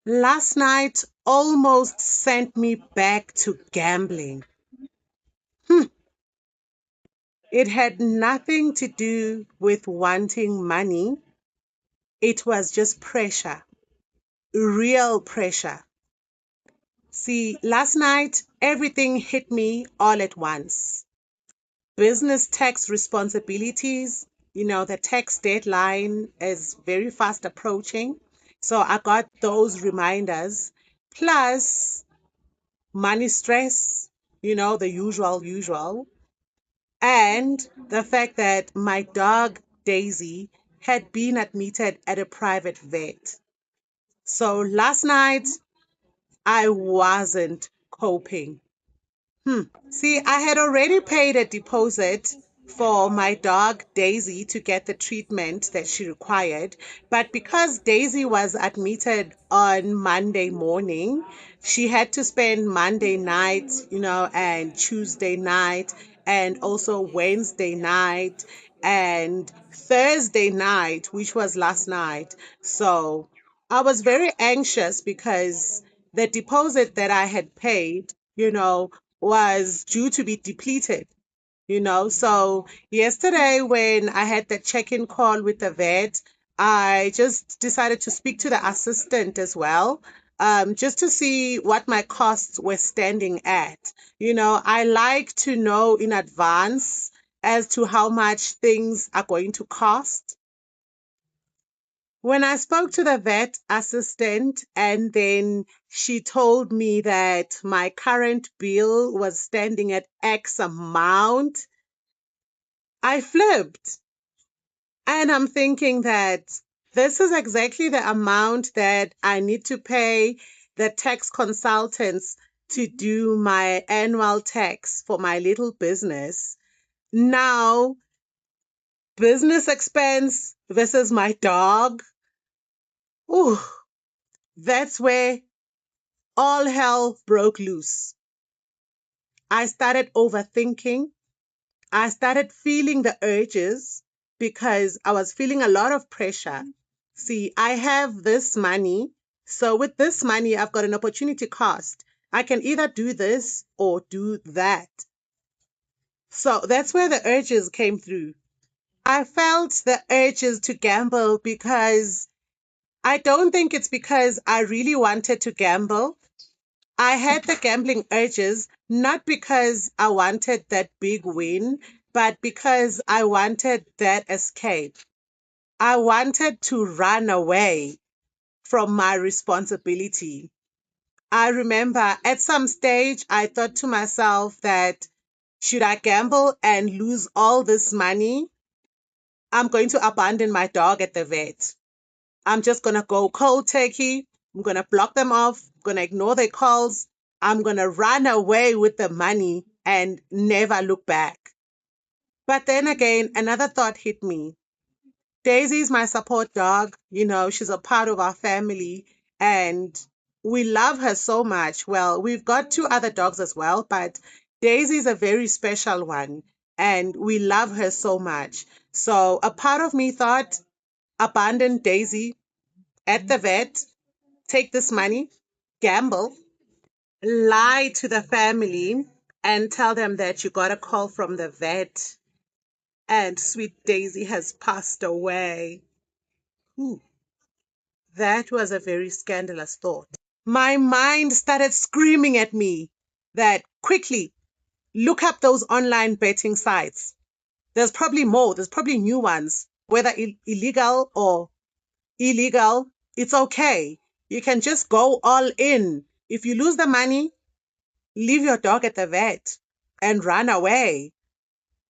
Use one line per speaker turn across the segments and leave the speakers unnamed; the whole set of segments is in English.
Last night almost sent me back to gambling. Hmm. It had nothing to do with wanting money. It was just pressure, real pressure. See, last night everything hit me all at once. Business tax responsibilities, the tax deadline is very fast approaching. So I got those reminders. Plus money stress, the usual. And the fact that my dog, Daisy, had been admitted at a private vet. So last night, I wasn't coping. See, I had already paid a deposit for my dog Daisy to get the treatment that she required. But because Daisy was admitted on Monday morning, she had to spend Monday night, and Tuesday night, and also Wednesday night, and Thursday night, which was last night. So I was very anxious because the deposit that I had paid, was due to be depleted. So yesterday when I had the check-in call with the vet, I just decided to speak to the assistant as well, just to see what my costs were standing at. I like to know in advance as to how much things are going to cost. When I spoke to the vet assistant, and then she told me that my current bill was standing at X amount, I flipped. And I'm thinking that this is exactly the amount that I need to pay the tax consultants to do my annual tax for my little business. Now, business expense versus my dog. Ooh, that's where all hell broke loose. I started overthinking. I started feeling the urges because I was feeling a lot of pressure. See, I have this money. So with this money, I've got an opportunity cost. I can either do this or do that. So that's where the urges came through. I felt the urges to gamble because I don't think it's because I really wanted to gamble. I had the gambling urges not because I wanted that big win, but because I wanted that escape. I wanted to run away from my responsibility. I remember at some stage I thought to myself that should I gamble and lose all this money? I'm going to abandon my dog at the vet. I'm just going to go cold turkey. I'm going to block them off. I'm going to ignore their calls. I'm going to run away with the money and never look back. But then again, another thought hit me. Daisy's my support dog. She's a part of our family and we love her so much. Well, we've got two other dogs as well, but Daisy's a very special one and we love her so much. So a part of me thought, abandon Daisy at the vet, take this money, gamble, lie to the family, and tell them that you got a call from the vet and sweet Daisy has passed away. Ooh, that was a very scandalous thought. My mind started screaming at me that quickly look up those online betting sites. There's probably more, there's probably new ones, whether illegal or illegal. It's okay. You can just go all in. If you lose the money, leave your dog at the vet and run away.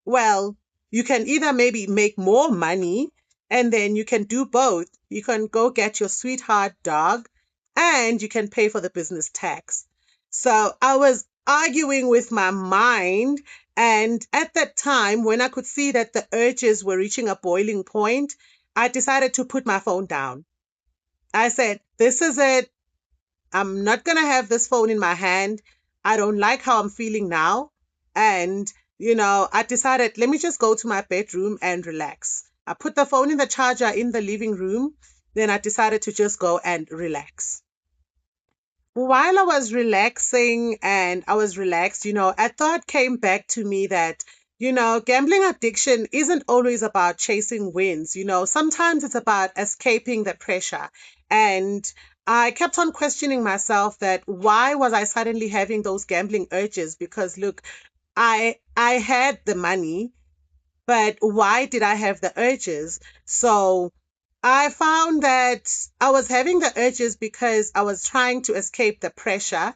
Well, you can either maybe make more money and then you can do both. You can go get your sweetheart dog and you can pay for the business tax. So I was arguing with my mind. And at that time, when I could see that the urges were reaching a boiling point, I decided to put my phone down. I said, this is it. I'm not going to have this phone in my hand. I don't like how I'm feeling now. And, I decided, let me just go to my bedroom and relax. I put the phone in the charger in the living room. Then I decided to just go and relax. While I was relaxing and I was relaxed, a thought came back to me that, gambling addiction isn't always about chasing wins. Sometimes it's about escaping the pressure. And I kept on questioning myself that why was I suddenly having those gambling urges? Because look, I had the money, but why did I have the urges? So I found that I was having the urges because I was trying to escape the pressure.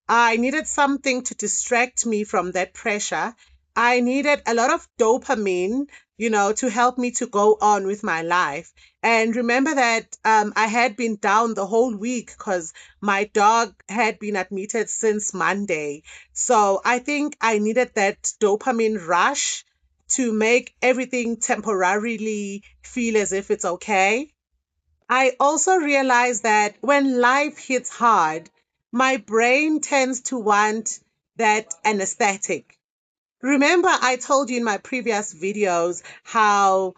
I needed something to distract me from that pressure. I needed a lot of dopamine, to help me to go on with my life. And remember that I had been down the whole week because my dog had been admitted since Monday. So I think I needed that dopamine rush to make everything temporarily feel as if it's okay. I also realized that when life hits hard, my brain tends to want that anesthetic. Remember, I told you in my previous videos how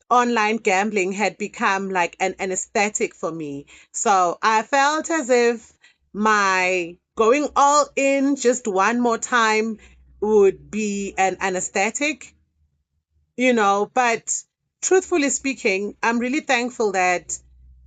online gambling had become like an anesthetic for me. So I felt as if my going all in just one more time would be an anesthetic, but truthfully speaking, I'm really thankful that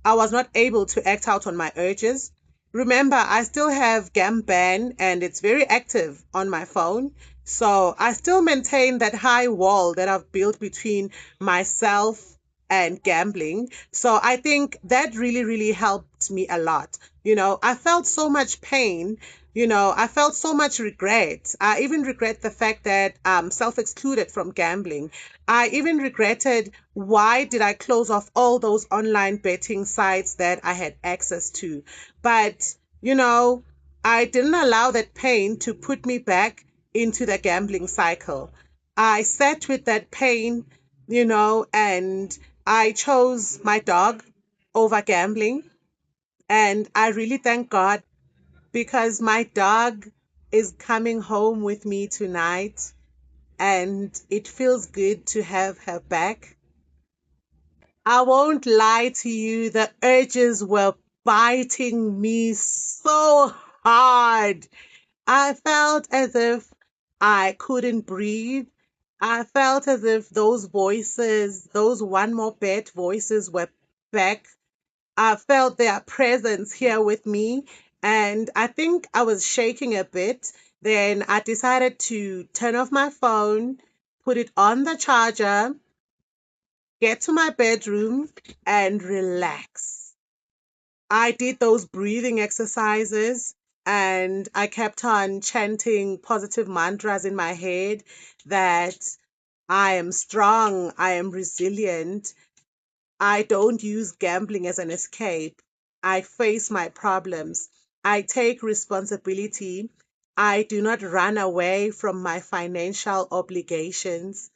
I was not able to act out on my urges. Remember, I still have Gamban and it's very active on my phone. So I still maintain that high wall that I've built between myself and gambling. So I think that really, really helped me a lot. I felt so much pain. I felt so much regret. I even regret the fact that I'm self-excluded from gambling. I even regretted why did I close off all those online betting sites that I had access to. But, I didn't allow that pain to put me back into the gambling cycle. I sat with that pain, and I chose my dog over gambling. And I really thank God because my dog is coming home with me tonight and it feels good to have her back. I won't lie to you, the urges were biting me so hard. I felt as if I couldn't breathe. I felt as if those voices, those one more bet voices were back. I felt their presence here with me, and I think I was shaking a bit. Then I decided to turn off my phone, put it on the charger, get to my bedroom, and relax. I did those breathing exercises and I kept on chanting positive mantras in my head that I am strong, I am resilient, I don't use gambling as an escape. I face my problems. I take responsibility. I do not run away from my financial obligations.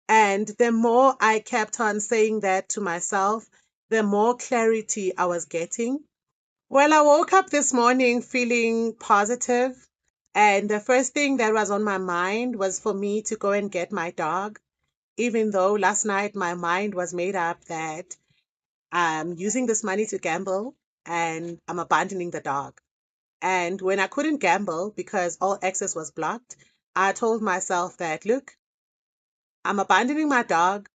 And the more I kept on saying that to myself, the more clarity I was getting. Well, I woke up this morning feeling positive, and the first thing that was on my mind was for me to go and get my dog, even though last night my mind was made up that I'm using this money to gamble and I'm abandoning the dog. And when I couldn't gamble because all access was blocked, I told myself that, look, I'm abandoning my dog.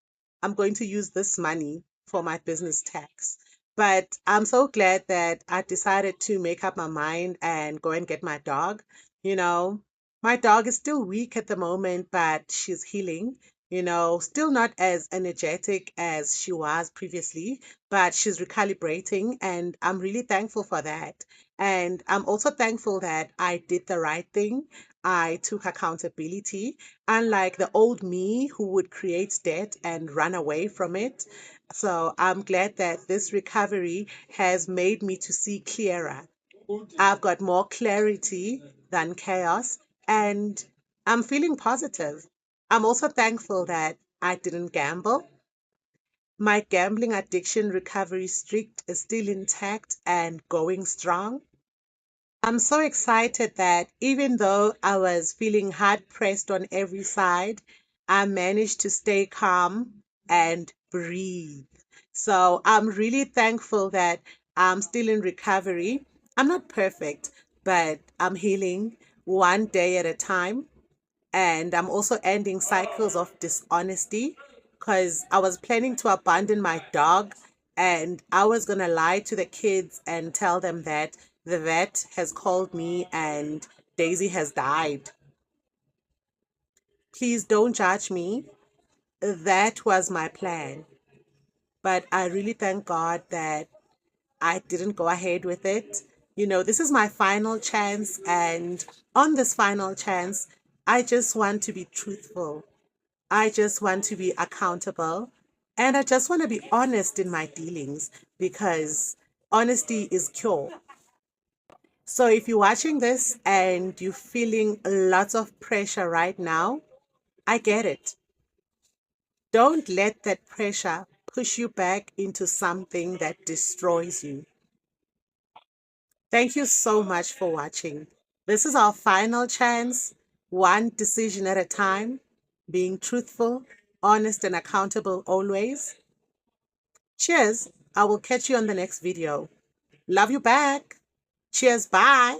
I'm going to use this money for my business tax. But I'm so glad that I decided to make up my mind and go and get my dog. You know, my dog is still weak at the moment, but she's healing. Still not as energetic as she was previously, but she's recalibrating, and I'm really thankful for that. And I'm also thankful that I did the right thing. I took accountability, unlike the old me who would create debt and run away from it. So I'm glad that this recovery has made me to see clearer. I've got more clarity than chaos, and I'm feeling positive. I'm also thankful that I didn't gamble. My gambling addiction recovery streak is still intact and going strong. I'm so excited that even though I was feeling hard pressed on every side, I managed to stay calm and breathe. So I'm really thankful that I'm still in recovery. I'm not perfect, but I'm healing one day at a time. And I'm also ending cycles of dishonesty because I was planning to abandon my dog and I was going to lie to the kids and tell them that the vet has called me and Daisy has died. Please don't judge me. That was my plan. But I really thank God that I didn't go ahead with it. This is my final chance. And on this final chance, I just want to be truthful. I just want to be accountable. And I just want to be honest in my dealings because honesty is cure. So if you're watching this and you're feeling lots of pressure right now, I get it. Don't let that pressure push you back into something that destroys you. Thank you so much for watching. This is our final chance, one decision at a time, being truthful, honest, and accountable always. Cheers. I will catch you on the next video. Love you back. Cheers. Bye.